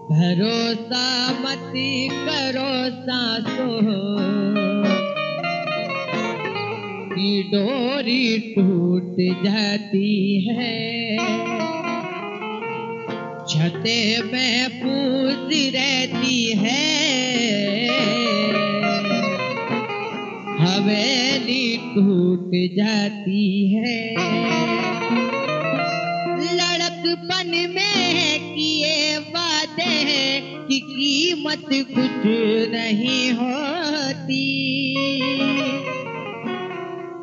भरोसा मत करो सांसों की डोरी टूट जाती है। छतें महफूज रहती है, हवेली टूट जाती है। लड़कपन में किए वादे की कीमत कुछ नहीं होती।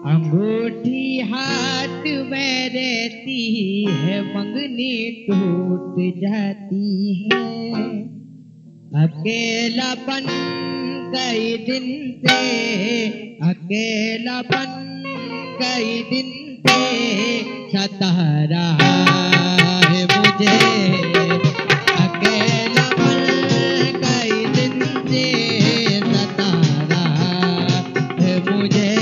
अंगूठी हाथ में रहती है, मंगनी टूट जाती है। अकेलापन कई दिन से, अकेलापन कई दिन से सता रहा है मुझे। अकेलापन कई दिन से सता रहा है मुझे।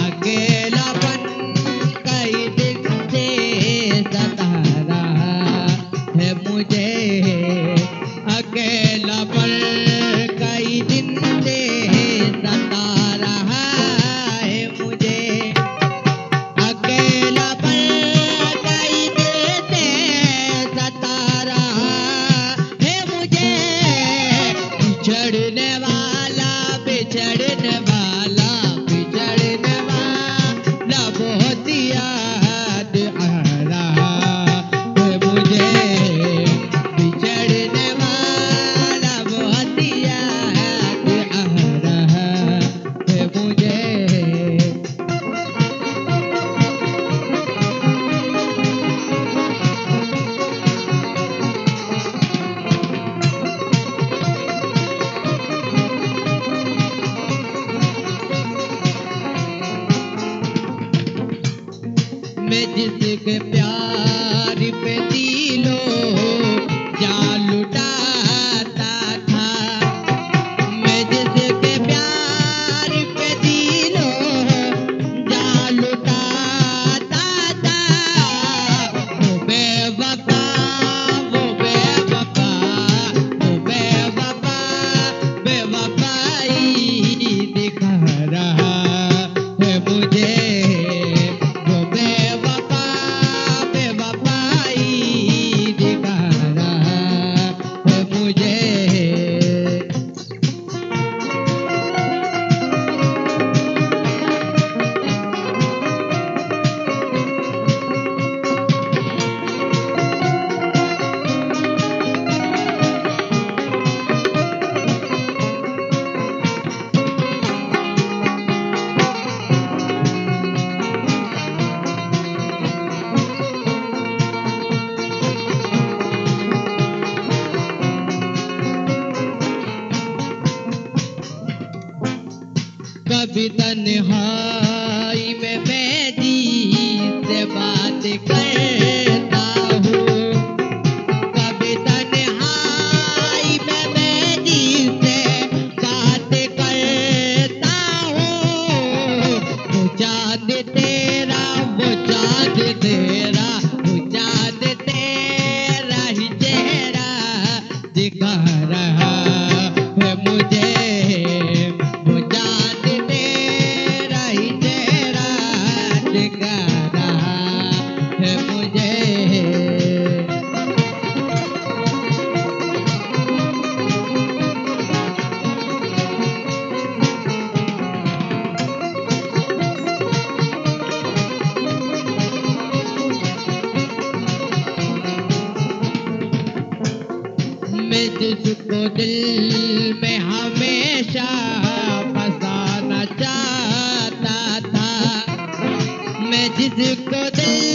अकेलापन कई दिन से सता रहा है मुझे। अकेलापन कई दिन से सता रहा है मुझे। अकेलापन कई दिन से सता रहा है मुझे। बिछड़ने वाला, बिछड़ने वाला, बिछड़ने वाला बहुत याद आ रहा है मुझे। बिछड़ने वाला बहुत याद आ रहा है मुझे। मैं जिसके प्यार पे दिलों जान लुटाता था, मैं जिसके प्यार पे दिलों जान लुटाता था। वो बेवफा, वो बेवफा, वो बेवफा, बेवफाई दिखा रहा है मुझे। वो बेवफा, बेवफाई दिखा रहा है मुझे। कभी तन्हाई में मैं जी से बात करता हूँ। कभी तन्हाई में मैं जी से बात करता हूँ। वो चाँद तेरा, वो चाँद तेरा, वो चाँद तेरा ही चेहरा दिखा रहा है मुझे। वो चाँद तेरा ही चेहरा दिखा रहा है मुझे। मैं जिसको दिल में हमेशा बसाना चाहता था, मैं जिसको दिल